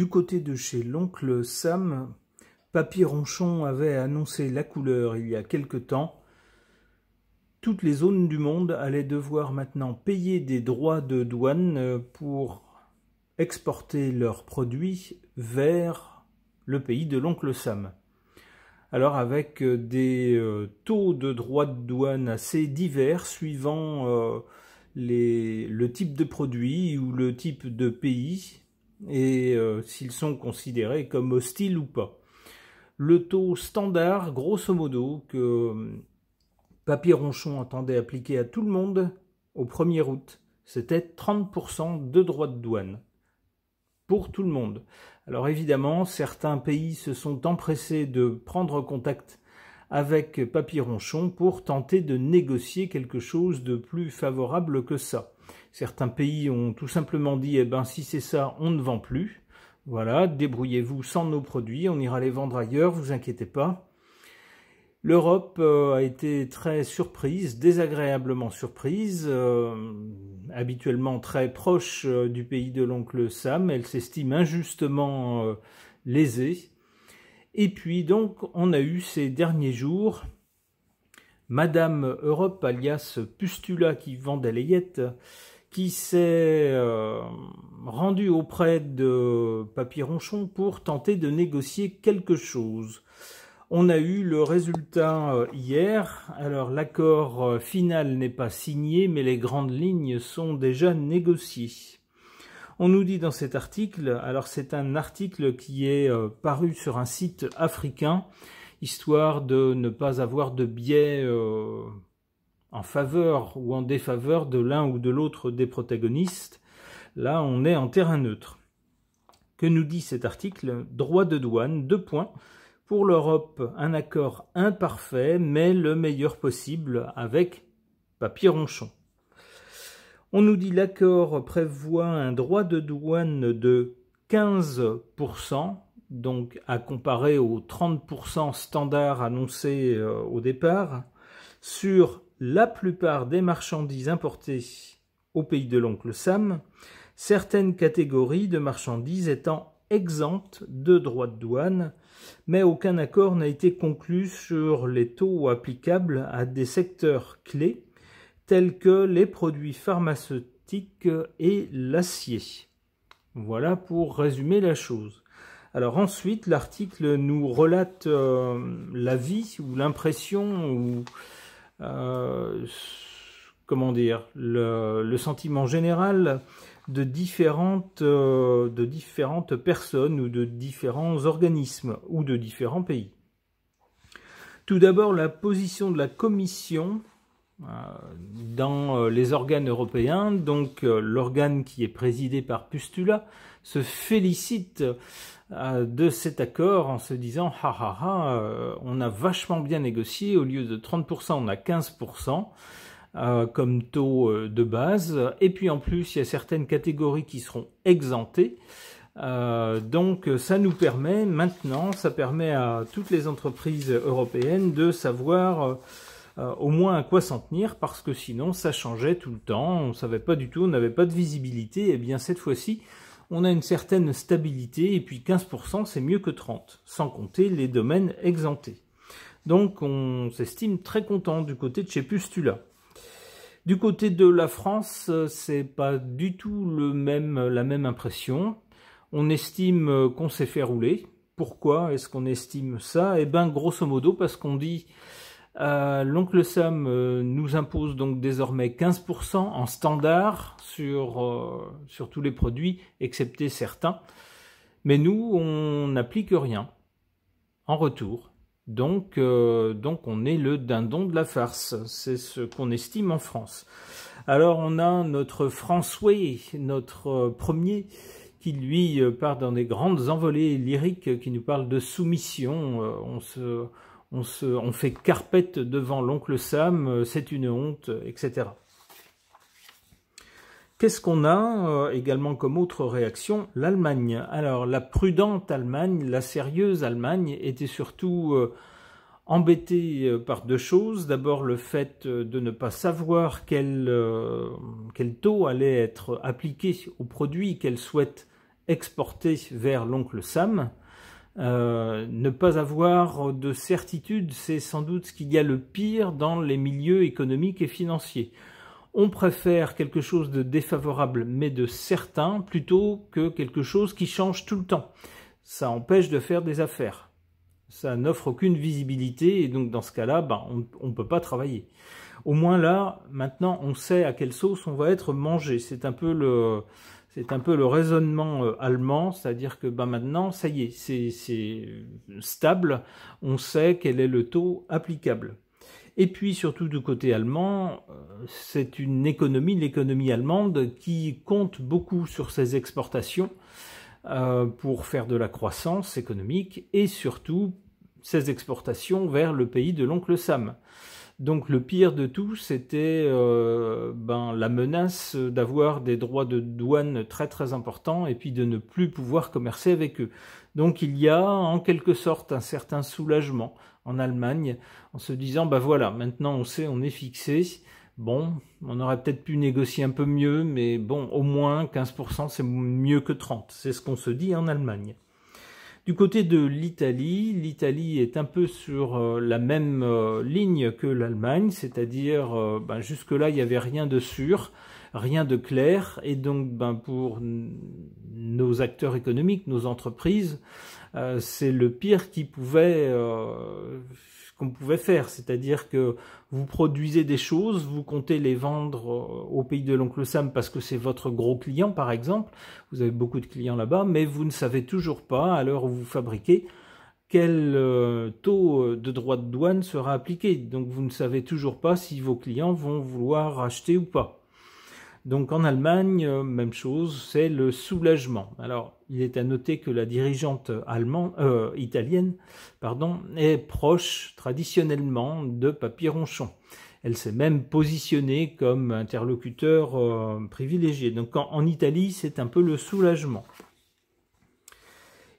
Du côté de chez l'oncle Sam, Papy Ronchon avait annoncé la couleur il y a quelque temps. Toutes les zones du monde allaient devoir maintenant payer des droits de douane pour exporter leurs produits vers le pays de l'oncle Sam. Alors avec des taux de droits de douane assez divers suivant le type de produit ou le type de pays et s'ils sont considérés comme hostiles ou pas. Le taux standard, grosso modo, que Papy Ronchon entendait appliquer à tout le monde au 1er août, c'était 30% de droits de douane pour tout le monde. Alors évidemment, certains pays se sont empressés de prendre contact avec Papy Ronchon pour tenter de négocier quelque chose de plus favorable que ça. Certains pays ont tout simplement dit, eh ben si c'est ça, on ne vend plus. Voilà, débrouillez-vous sans nos produits, on ira les vendre ailleurs, vous inquiétez pas. L'Europe a été très surprise, désagréablement surprise, habituellement très proche du pays de l'oncle Sam, elle s'estime injustement lésée. Et puis donc on a eu ces derniers jours Madame Europe, alias Pustula qui vend des layettes, qui s'est rendue auprès de Papy Ronchon pour tenter de négocier quelque chose. On a eu le résultat hier. Alors l'accord final n'est pas signé, mais les grandes lignes sont déjà négociées. On nous dit dans cet article, alors c'est un article qui est paru sur un site africain, histoire de ne pas avoir de biais en faveur ou en défaveur de l'un ou de l'autre des protagonistes. Là, on est en terrain neutre. Que nous dit cet article? Droit de douane, 2 points. Pour l'Europe, un accord imparfait, mais le meilleur possible avec Papy Ronchon. On nous dit l'accord prévoit un droit de douane de 15%, donc à comparer aux 30% standards annoncés au départ, sur la plupart des marchandises importées au pays de l'oncle Sam, certaines catégories de marchandises étant exemptes de droits de douane, mais aucun accord n'a été conclu sur les taux applicables à des secteurs clés tels que les produits pharmaceutiques et l'acier. Voilà pour résumer la chose. Alors ensuite, l'article nous relate l'avis ou l'impression ou comment dire, le sentiment général de différentes personnes ou de différents organismes ou de différents pays. Tout d'abord, la position de la Commission dans les organes européens, donc l'organe qui est présidé par Pustula, se félicite de cet accord en se disant « on a vachement bien négocié, au lieu de 30%, on a 15%. » comme taux de base, et puis en plus il y a certaines catégories qui seront exemptées, donc ça nous permet maintenant, ça permet à toutes les entreprises européennes de savoir au moins à quoi s'en tenir, parce que sinon ça changeait tout le temps, on ne savait pas du tout, on n'avait pas de visibilité, et bien cette fois-ci on a une certaine stabilité, et puis 15% c'est mieux que 30%, sans compter les domaines exemptés. Donc on s'estime très content du côté de chez Pustula. Du côté de la France, c'est pas du tout la même impression. On estime qu'on s'est fait rouler. Pourquoi est-ce qu'on estime ça? Eh bien, grosso modo, parce qu'on dit l'oncle Sam nous impose donc désormais 15% en standard sur tous les produits, excepté certains. Mais nous, on n'applique rien en retour. Donc on est le dindon de la farce, c'est ce qu'on estime en France. Alors on a notre François, notre premier, qui lui part dans des grandes envolées lyriques, qui nous parle de soumission, on fait carpette devant l'oncle Sam, c'est une honte, etc. Qu'est-ce qu'on a également comme autre réaction? L'Allemagne. Alors, la prudente Allemagne, la sérieuse Allemagne, était surtout embêtée par 2 choses. D'abord, le fait de ne pas savoir quel taux allait être appliqué aux produits qu'elle souhaite exporter vers l'oncle Sam. Ne pas avoir de certitude, c'est sans doute ce qu'il y a le pire dans les milieux économiques et financiers. On préfère quelque chose de défavorable mais de certain plutôt que quelque chose qui change tout le temps. Ça empêche de faire des affaires. Ça n'offre aucune visibilité et donc dans ce cas-là, on ne peut pas travailler. Au moins là, maintenant, on sait à quelle sauce on va être mangé. C'est un peu le raisonnement allemand, c'est-à-dire que maintenant, ça y est, c'est stable, on sait quel est le taux applicable. Et puis surtout du côté allemand, c'est une économie, l'économie allemande, qui compte beaucoup sur ses exportations pour faire de la croissance économique et surtout ses exportations vers le pays de l'oncle Sam. Donc le pire de tout, c'était la menace d'avoir des droits de douane très très importants et puis de ne plus pouvoir commercer avec eux. Donc il y a en quelque sorte un certain soulagement en Allemagne en se disant voilà, maintenant on sait, on est fixé. Bon, on aurait peut-être pu négocier un peu mieux, mais bon, au moins 15% c'est mieux que 30%. C'est ce qu'on se dit en Allemagne. Du côté de l'Italie, l'Italie est un peu sur la même ligne que l'Allemagne, c'est-à-dire jusque-là il n'y avait rien de sûr, rien de clair, et donc pour nos acteurs économiques, nos entreprises, c'est le pire qu'on pouvait faire, c'est-à-dire que vous produisez des choses, vous comptez les vendre au pays de l'oncle Sam parce que c'est votre gros client par exemple, vous avez beaucoup de clients là-bas, mais vous ne savez toujours pas, à l'heure où vous fabriquez, quel taux de droit de douane sera appliqué. Donc vous ne savez toujours pas si vos clients vont vouloir acheter ou pas. Donc en Allemagne, même chose, c'est le soulagement. Alors, il est à noter que la dirigeante italienne est proche traditionnellement de Papy-Ronchon. Elle s'est même positionnée comme interlocuteur privilégié. Donc en Italie, c'est un peu le soulagement.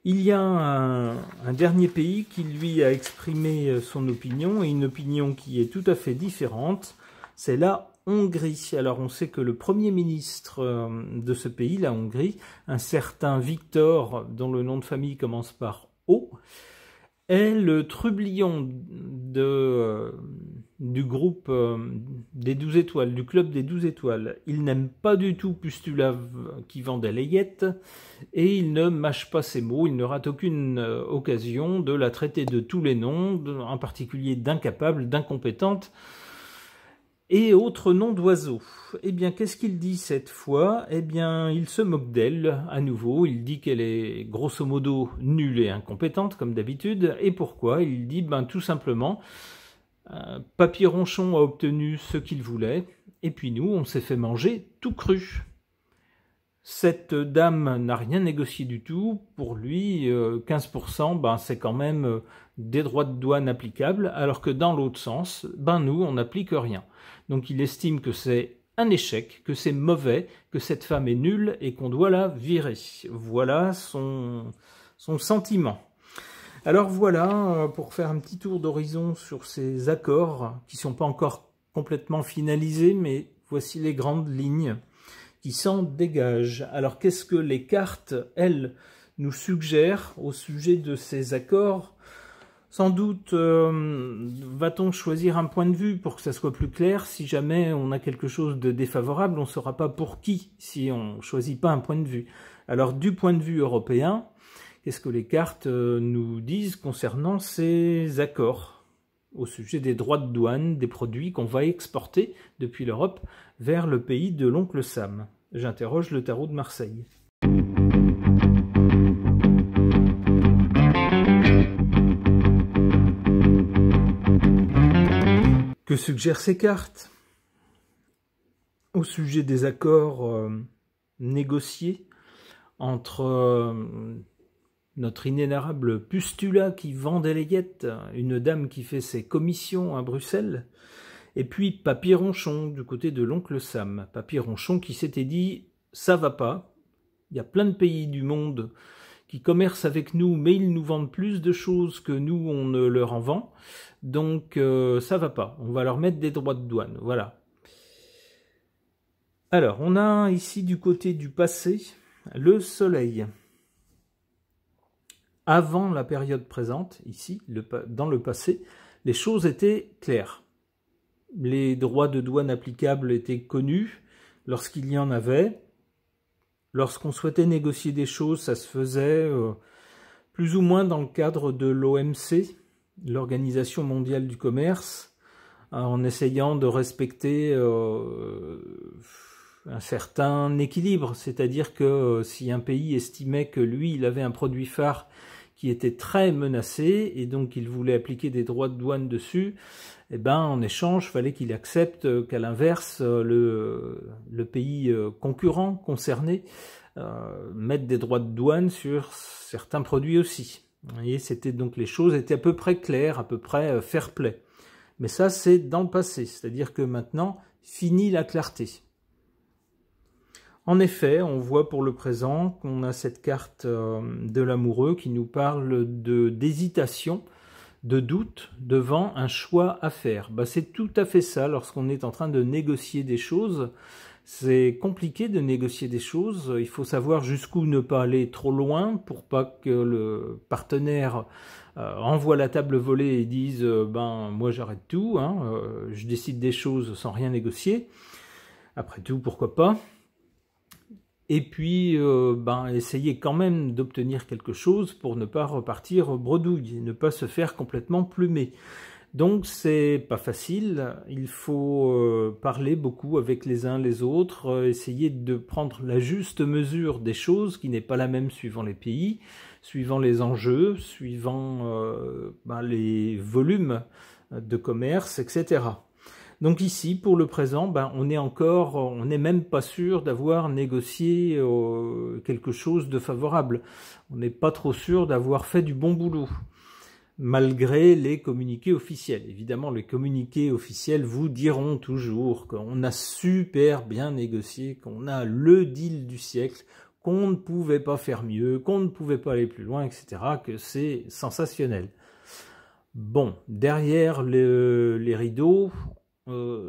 Il y a un dernier pays qui lui a exprimé son opinion, et une opinion qui est tout à fait différente, c'est la Hongrie. Alors on sait que le premier ministre de ce pays, la Hongrie, un certain Victor, dont le nom de famille commence par O, est le trublion du groupe des 12 étoiles, du club des 12 étoiles. Il n'aime pas du tout Pustula qui vend des layettes, et il ne mâche pas ses mots, il ne rate aucune occasion de la traiter de tous les noms, en particulier d'incapable, d'incompétente, et autres noms d'oiseaux. Eh bien, qu'est-ce qu'il dit cette fois? Eh bien, il se moque d'elle, à nouveau. Il dit qu'elle est grosso modo nulle et incompétente, comme d'habitude. Et pourquoi? Il dit, tout simplement, Papy-Ronchon a obtenu ce qu'il voulait, et puis nous, on s'est fait manger tout cru. Cette dame n'a rien négocié du tout. Pour lui, 15%, c'est quand même des droits de douane applicables, alors que dans l'autre sens, nous, on n'applique rien. Donc il estime que c'est un échec, que c'est mauvais, que cette femme est nulle et qu'on doit la virer. Voilà son sentiment. Alors voilà, pour faire un petit tour d'horizon sur ces accords, qui ne sont pas encore complètement finalisés, mais voici les grandes lignes qui s'en dégagent. Alors qu'est-ce que les cartes, elles, nous suggèrent au sujet de ces accords? Sans doute va-t-on choisir un point de vue pour que ça soit plus clair. Si jamais on a quelque chose de défavorable, on ne saura pas pour qui si on ne choisit pas un point de vue. Alors du point de vue européen, qu'est-ce que les cartes nous disent concernant ces accords au sujet des droits de douane des produits qu'on va exporter depuis l'Europe vers le pays de l'oncle Sam? J'interroge le tarot de Marseille. Que suggèrent ces cartes au sujet des accords négociés entre notre inénarrable Pustula qui vend des layettes, une dame qui fait ses commissions à Bruxelles, et puis Papy-Ronchon du côté de l'oncle Sam. Papy-Ronchon qui s'était dit « ça va pas, il y a plein de pays du monde qui commercent avec nous, mais ils nous vendent plus de choses que nous, on ne leur en vend. Donc ça va pas, on va leur mettre des droits de douane. » Voilà. Alors, on a ici du côté du passé le soleil. avant la période présente, ici, dans le passé, les choses étaient claires. Les droits de douane applicables étaient connus lorsqu'il y en avait. Lorsqu'on souhaitait négocier des choses, ça se faisait plus ou moins dans le cadre de l'OMC, l'Organisation mondiale du commerce, en essayant de respecter un certain équilibre, c'est-à-dire que si un pays estimait que lui, il avait un produit phare qui était très menacé et donc il voulait appliquer des droits de douane dessus, eh ben en échange, il fallait qu'il accepte qu'à l'inverse, le pays concurrent concerné mette des droits de douane sur certains produits aussi. Vous voyez, c'était donc les choses étaient à peu près claires, à peu près fair play. Mais ça, c'est dans le passé, c'est-à-dire que maintenant, fini la clarté. En effet, on voit pour le présent qu'on a cette carte de l'amoureux qui nous parle d'hésitation, de doute devant un choix à faire. Bah, c'est tout à fait ça lorsqu'on est en train de négocier des choses. C'est compliqué de négocier des choses. Il faut savoir jusqu'où ne pas aller trop loin pour pas que le partenaire envoie la table volée et dise ben moi j'arrête tout, hein, je décide des choses sans rien négocier. Après tout, pourquoi pas? Et puis, essayer quand même d'obtenir quelque chose pour ne pas repartir bredouille et ne pas se faire complètement plumer. Donc, c'est pas facile. Il faut parler beaucoup avec les uns les autres, essayer de prendre la juste mesure des choses qui n'est pas la même suivant les pays, suivant les enjeux, suivant les volumes de commerce, etc. Donc ici, pour le présent, on n'est même pas sûr d'avoir négocié quelque chose de favorable. On n'est pas trop sûr d'avoir fait du bon boulot, malgré les communiqués officiels. Évidemment, les communiqués officiels vous diront toujours qu'on a super bien négocié, qu'on a le deal du siècle, qu'on ne pouvait pas faire mieux, qu'on ne pouvait pas aller plus loin, etc., que c'est sensationnel. Bon, derrière les rideaux,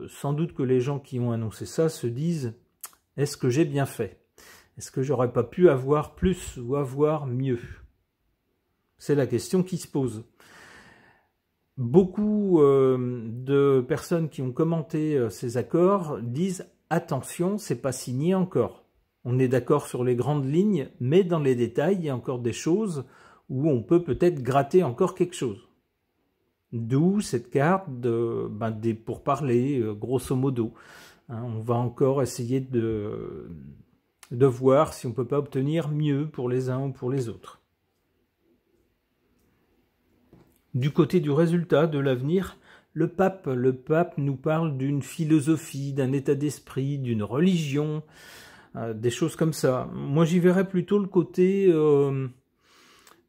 sans doute que les gens qui ont annoncé ça se disent « Est-ce que j'ai bien fait? Est-ce que j'aurais pas pu avoir plus ou avoir mieux ?» C'est la question qui se pose. Beaucoup de personnes qui ont commenté ces accords disent « Attention, c'est pas signé encore. On est d'accord sur les grandes lignes, mais dans les détails, il y a encore des choses où on peut peut-être gratter encore quelque chose. » D'où cette carte des pourparlers, grosso modo. Hein, on va encore essayer de voir si on ne peut pas obtenir mieux pour les uns ou pour les autres. Du côté du résultat, de l'avenir, le pape nous parle d'une philosophie, d'un état d'esprit, d'une religion, des choses comme ça. Moi, j'y verrais plutôt le côté...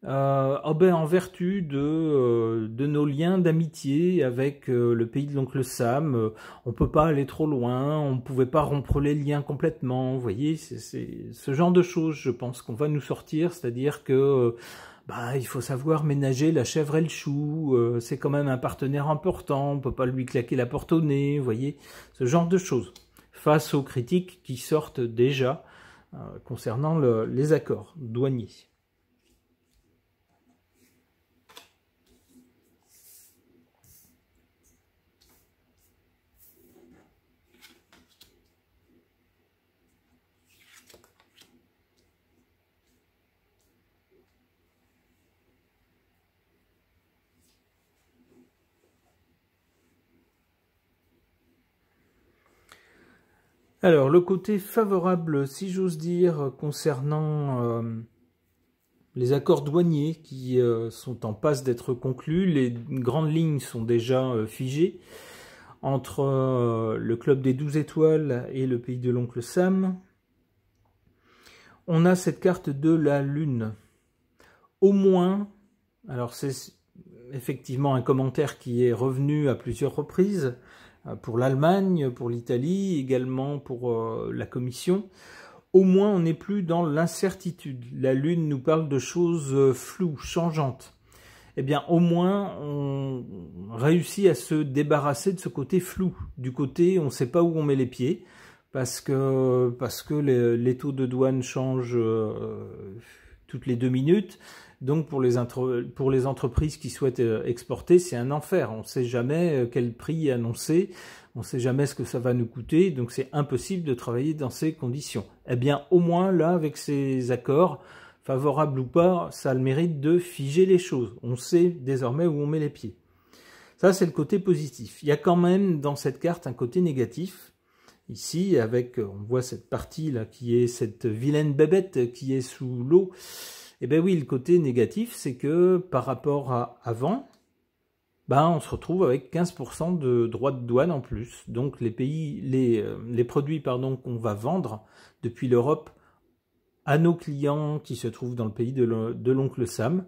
en vertu de nos liens d'amitié avec le pays de l'oncle Sam, on peut pas aller trop loin, on pouvait pas rompre les liens complètement, vous voyez, c'est ce genre de choses, je pense qu'on va nous sortir, c'est-à-dire que il faut savoir ménager la chèvre et le chou, c'est quand même un partenaire important, on peut pas lui claquer la porte au nez, vous voyez, ce genre de choses, face aux critiques qui sortent déjà concernant les accords douaniers. Alors, le côté favorable, si j'ose dire, concernant les accords douaniers qui sont en passe d'être conclus, les grandes lignes sont déjà figées entre le club des 12 étoiles et le pays de l'oncle Sam. On a cette carte de la Lune. Au moins, alors c'est effectivement un commentaire qui est revenu à plusieurs reprises, pour l'Allemagne, pour l'Italie, également pour la Commission. Au moins, on n'est plus dans l'incertitude. La Lune nous parle de choses floues, changeantes. Eh bien, au moins, on réussit à se débarrasser de ce côté flou, du côté on ne sait pas où on met les pieds, parce que les taux de douane changent toutes les 2 minutes. Donc pour les entreprises qui souhaitent exporter, c'est un enfer. On ne sait jamais quel prix est annoncé, on ne sait jamais ce que ça va nous coûter, donc c'est impossible de travailler dans ces conditions. Eh bien, au moins là, avec ces accords, favorables ou pas, ça a le mérite de figer les choses. On sait désormais où on met les pieds. Ça, c'est le côté positif. Il y a quand même dans cette carte un côté négatif. Ici, on voit cette partie-là qui est cette vilaine bébête qui est sous l'eau. Eh bien oui, le côté négatif, c'est que par rapport à avant, on se retrouve avec 15% de droits de douane en plus. Donc les produits qu'on va vendre depuis l'Europe à nos clients qui se trouvent dans le pays de l'oncle Sam,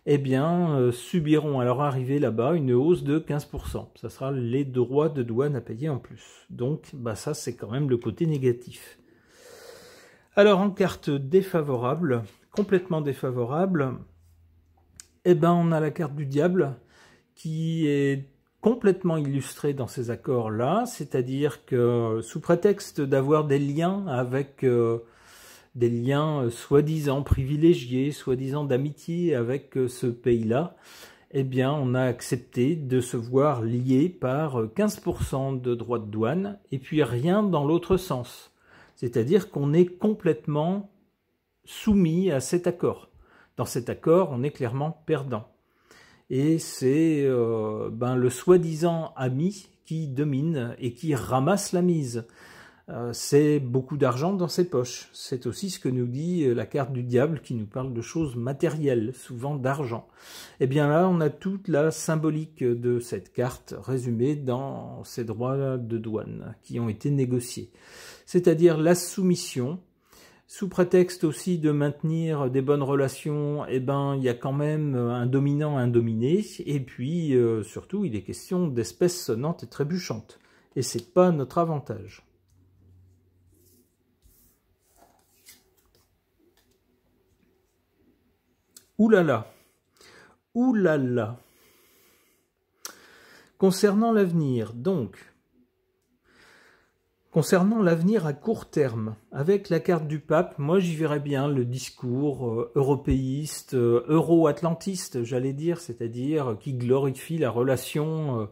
subiront à leur arrivée là-bas une hausse de 15%. Ça sera les droits de douane à payer en plus. Donc ça, c'est quand même le côté négatif. Alors en carte défavorable, complètement défavorable, on a la carte du diable qui est complètement illustrée dans ces accords-là, c'est-à-dire que sous prétexte d'avoir des liens avec des liens soi-disant privilégiés, soi-disant d'amitié avec ce pays-là, on a accepté de se voir lié par 15% de droits de douane et puis rien dans l'autre sens. C'est-à-dire qu'on est complètement soumis à cet accord. Dans cet accord, on est clairement perdant. Et c'est le soi-disant ami qui domine et qui ramasse la mise. C'est beaucoup d'argent dans ses poches. C'est aussi ce que nous dit la carte du diable qui nous parle de choses matérielles, souvent d'argent. Eh bien là, on a toute la symbolique de cette carte résumée dans ces droits de douane qui ont été négociés. C'est-à-dire la soumission, sous prétexte aussi de maintenir des bonnes relations, il y a quand même un dominant, un dominé, et puis surtout il est question d'espèces sonnantes et trébuchantes. Et c'est pas notre avantage. Ouh là là, ouh là là. Concernant l'avenir, concernant l'avenir à court terme, avec la carte du pape, moi j'y verrais bien le discours européiste, euro-atlantiste, j'allais dire, c'est-à-dire qui glorifie la relation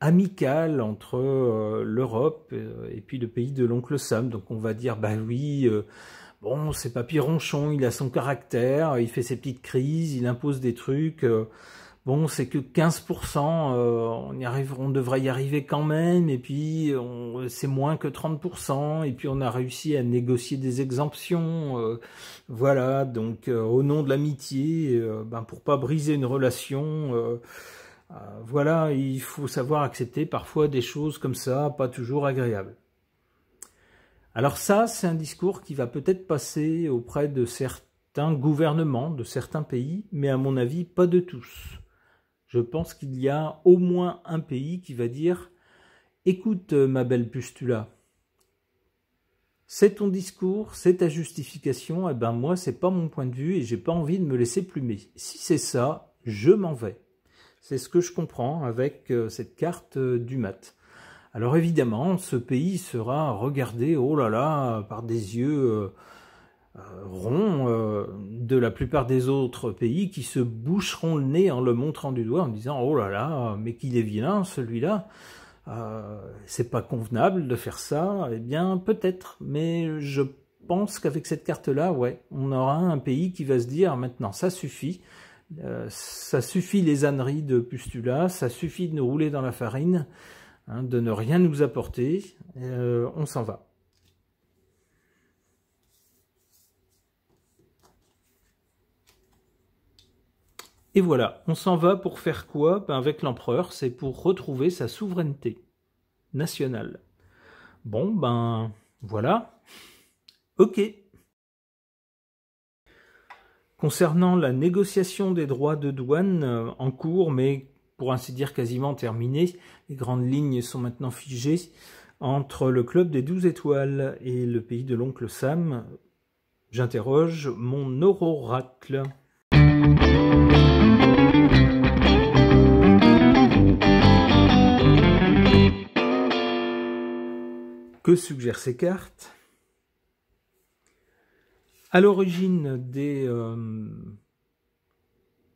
amicale entre l'Europe et puis le pays de l'oncle Sam. Donc on va dire, oui, bon, c'est Papy Ronchon, il a son caractère, il fait ses petites crises, il impose des trucs. Bon, c'est que 15%, on devrait y arriver quand même, et puis c'est moins que 30%, et puis on a réussi à négocier des exemptions, voilà, donc au nom de l'amitié, pour pas briser une relation, voilà, il faut savoir accepter parfois des choses comme ça, pas toujours agréables. Alors ça, c'est un discours qui va peut-être passer auprès de certains gouvernements, de certains pays, mais à mon avis, pas de tous. Je pense qu'il y a au moins un pays qui va dire « Écoute, ma belle Pustula, c'est ton discours, c'est ta justification, moi, c'est pas mon point de vue et j'ai pas envie de me laisser plumer. Si c'est ça, je m'en vais. » C'est ce que je comprends avec cette carte du mat. Alors évidemment, ce pays sera regardé, oh là là, par des yeux ronds de la plupart des autres pays qui se boucheront le nez en le montrant du doigt en disant « Oh là là, mais qu'il est vilain celui-là, c'est pas convenable de faire ça. » Eh bien peut-être, mais je pense qu'avec cette carte-là, ouais, on aura un pays qui va se dire « Maintenant, ça suffit. Ça suffit les âneries de Pustula, ça suffit de nous rouler dans la farine. » De ne rien nous apporter, on s'en va. Et voilà, on s'en va pour faire quoi? Avec l'empereur, c'est pour retrouver sa souveraineté nationale. Bon, voilà. Ok. Concernant la négociation des droits de douane en cours, mais pour ainsi dire quasiment terminée, les grandes lignes sont maintenant figées, entre le club des 12 étoiles et le pays de l'oncle Sam, j'interroge mon oracle. Que suggèrent ces cartes? À l'origine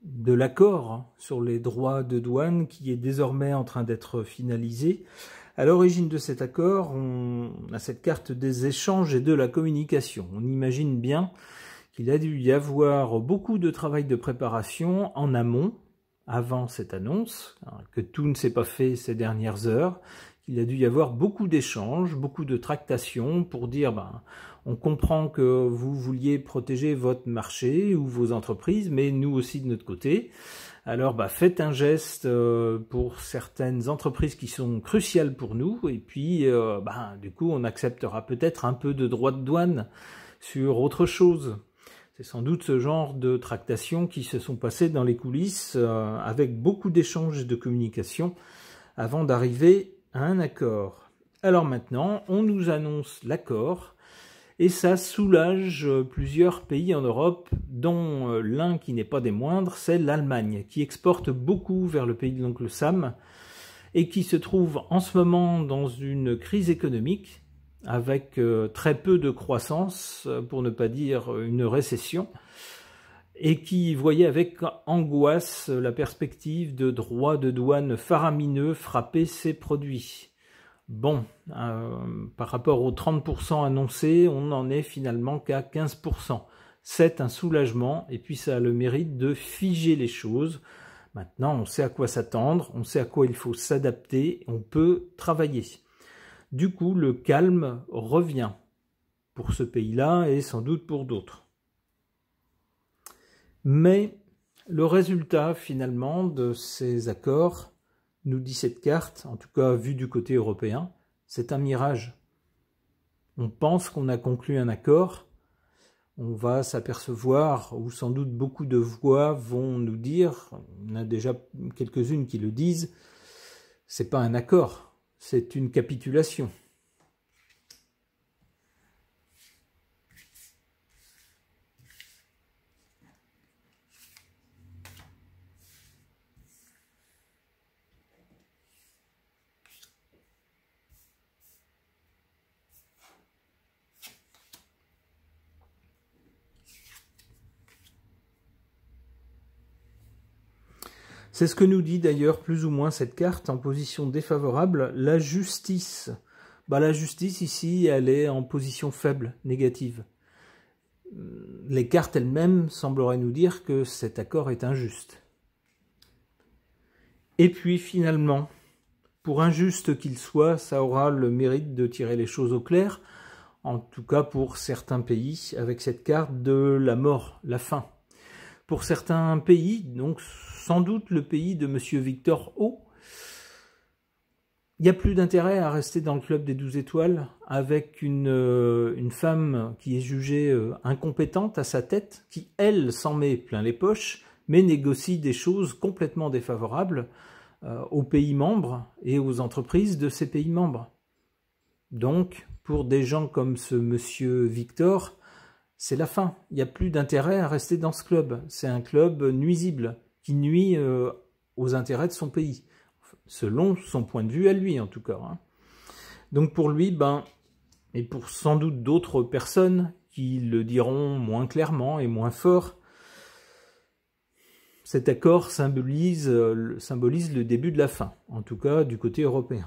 de l'accord sur les droits de douane qui est désormais en train d'être finalisé, à l'origine de cet accord, on a cette carte des échanges et de la communication. On imagine bien qu'il a dû y avoir beaucoup de travail de préparation en amont, avant cette annonce, que tout ne s'est pas fait ces dernières heures, qu'il a dû y avoir beaucoup d'échanges, beaucoup de tractations pour dire on comprend que vous vouliez protéger votre marché ou vos entreprises, mais nous aussi de notre côté. Alors faites un geste pour certaines entreprises qui sont cruciales pour nous, et puis du coup on acceptera peut-être un peu de droits de douane sur autre chose. C'est sans doute ce genre de tractations qui se sont passées dans les coulisses avec beaucoup d'échanges et de communication avant d'arriver à un accord. Alors maintenant, on nous annonce l'accord et ça soulage plusieurs pays en Europe, dont l'un qui n'est pas des moindres, c'est l'Allemagne, qui exporte beaucoup vers le pays de l'oncle Sam et qui se trouve en ce moment dans une crise économique avec très peu de croissance, pour ne pas dire une récession, et qui voyait avec angoisse la perspective de droits de douane faramineux frapper ses produits. Bon, par rapport aux 30% annoncés, on n'en est finalement qu'à 15%. C'est un soulagement, et puis ça a le mérite de figer les choses. Maintenant, on sait à quoi s'attendre, on sait à quoi il faut s'adapter, on peut travailler. Du coup, le calme revient pour ce pays-là et sans doute pour d'autres. Mais le résultat finalement de ces accords, nous dit cette carte, en tout cas vu du côté européen, c'est un mirage. On pense qu'on a conclu un accord, on va s'apercevoir, ou sans doute beaucoup de voix vont nous dire, on a déjà quelques-unes qui le disent, c'est pas un accord. C'est une capitulation. C'est ce que nous dit d'ailleurs plus ou moins cette carte en position défavorable, la justice. La justice ici, elle est en position faible, négative. Les cartes elles-mêmes sembleraient nous dire que cet accord est injuste. Et puis finalement, pour injuste qu'il soit, ça aura le mérite de tirer les choses au clair, en tout cas pour certains pays, avec cette carte de la mort, la fin. Pour certains pays, donc sans doute le pays de M. Victor O, il n'y a plus d'intérêt à rester dans le club des 12 étoiles avec une femme qui est jugée incompétente à sa tête, qui elle s'en met plein les poches, mais négocie des choses complètement défavorables aux pays membres et aux entreprises de ces pays membres. Donc, pour des gens comme ce M. Victor, c'est la fin. Il n'y a plus d'intérêt à rester dans ce club. C'est un club nuisible, qui nuit aux intérêts de son pays, selon son point de vue à lui en tout cas. Donc pour lui, et pour sans doute d'autres personnes qui le diront moins clairement et moins fort, cet accord symbolise le début de la fin, en tout cas du côté européen.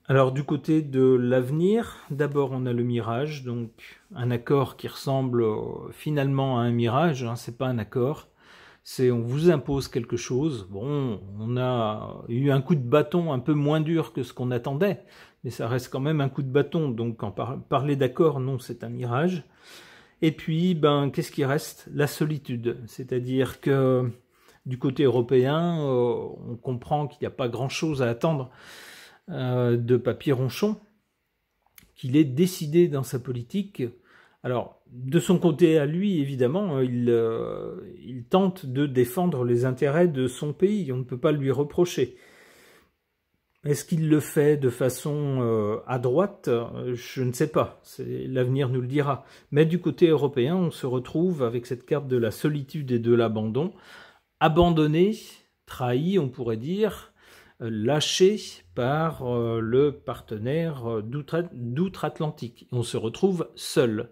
Alors du côté de l'avenir, d'abord on a le mirage, donc un accord qui ressemble finalement à un mirage, c'est pas un accord, c'est on vous impose quelque chose. Bon, on a eu un coup de bâton un peu moins dur que ce qu'on attendait, mais ça reste quand même un coup de bâton, donc quand parler d'accord, non, c'est un mirage. Et puis, qu'est-ce qui reste? La solitude, c'est-à-dire que du côté européen, on comprend qu'il n'y a pas grand-chose à attendre de Papy-Ronchon, qu'il est décidé dans sa politique. Alors, de son côté à lui, évidemment, il tente de défendre les intérêts de son pays, on ne peut pas lui reprocher. Est-ce qu'il le fait de façon à droite? Je ne sais pas, l'avenir nous le dira. Mais du côté européen, on se retrouve avec cette carte de la solitude et de l'abandon, abandonné, trahi, on pourrait dire, lâchés par le partenaire d'outre-Atlantique. On se retrouve seul.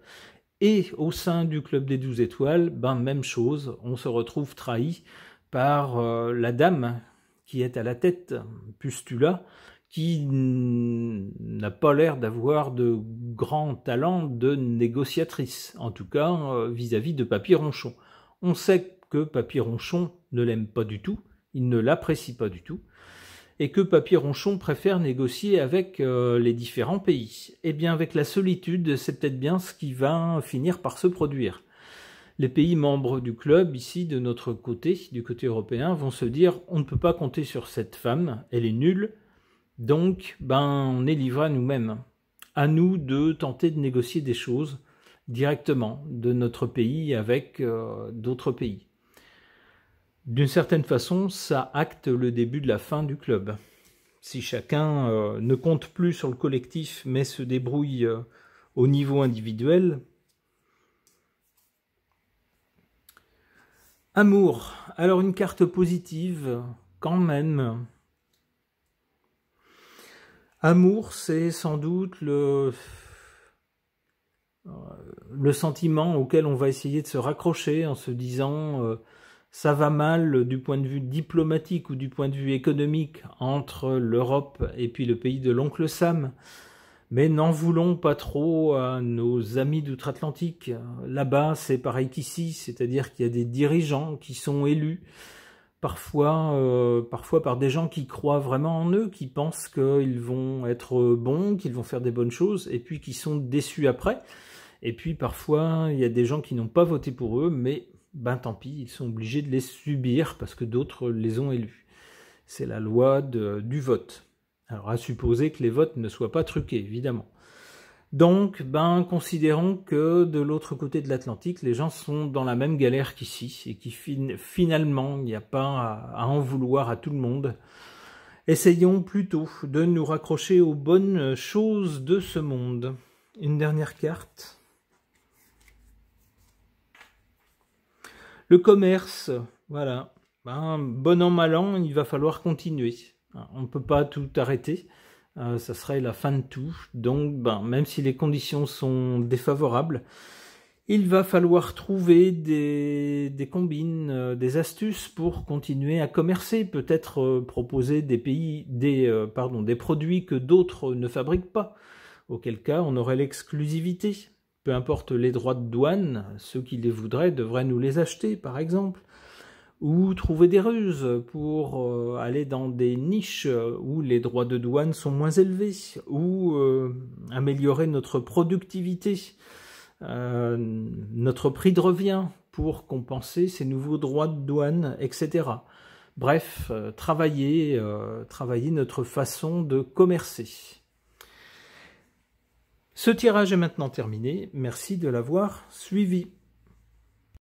Et au sein du Club des 12 étoiles, même chose, on se retrouve trahi par la dame qui est à la tête, Pustula, qui n'a pas l'air d'avoir de grands talents de négociatrice, en tout cas vis-à-vis de Papy Ronchon. On sait que Papy Ronchon ne l'aime pas du tout, il ne l'apprécie pas du tout, et que Papy Ronchon préfère négocier avec les différents pays. Eh bien, avec la solitude, c'est peut-être bien ce qui va finir par se produire. Les pays membres du club, ici, de notre côté, du côté européen, vont se dire « on ne peut pas compter sur cette femme, elle est nulle, donc on est livré à nous-mêmes. À nous de tenter de négocier des choses directement de notre pays avec d'autres pays. » D'une certaine façon, ça acte le début de la fin du club. Si chacun ne compte plus sur le collectif, mais se débrouille au niveau individuel. Amour. Alors une carte positive, quand même. Amour, c'est sans doute le sentiment auquel on va essayer de se raccrocher en se disant ça va mal du point de vue diplomatique ou du point de vue économique entre l'Europe et puis le pays de l'oncle Sam. Mais n'en voulons pas trop à nos amis d'outre-Atlantique. Là-bas, c'est pareil qu'ici, c'est-à-dire qu'il y a des dirigeants qui sont élus, parfois par des gens qui croient vraiment en eux, qui pensent qu'ils vont être bons, qu'ils vont faire des bonnes choses, et puis qui sont déçus après. Et puis parfois, il y a des gens qui n'ont pas voté pour eux, mais tant pis, ils sont obligés de les subir parce que d'autres les ont élus. C'est la loi du vote. Alors à supposer que les votes ne soient pas truqués, évidemment. Donc, considérons que de l'autre côté de l'Atlantique, les gens sont dans la même galère qu'ici, et qui finalement, il n'y a pas à en vouloir à tout le monde. Essayons plutôt de nous raccrocher aux bonnes choses de ce monde. Une dernière carte. Le commerce, voilà. Bon an, mal an, il va falloir continuer. On ne peut pas tout arrêter. Ça serait la fin de tout. Donc, même si les conditions sont défavorables, il va falloir trouver des combines, des astuces pour continuer à commercer. Peut-être proposer des produits que d'autres ne fabriquent pas. Auquel cas, on aurait l'exclusivité. Peu importe les droits de douane, ceux qui les voudraient devraient nous les acheter, par exemple. Ou trouver des ruses pour aller dans des niches où les droits de douane sont moins élevés, ou améliorer notre productivité, notre prix de revient pour compenser ces nouveaux droits de douane, etc. Bref, travailler notre façon de commercer. Ce tirage est maintenant terminé. Merci de l'avoir suivi.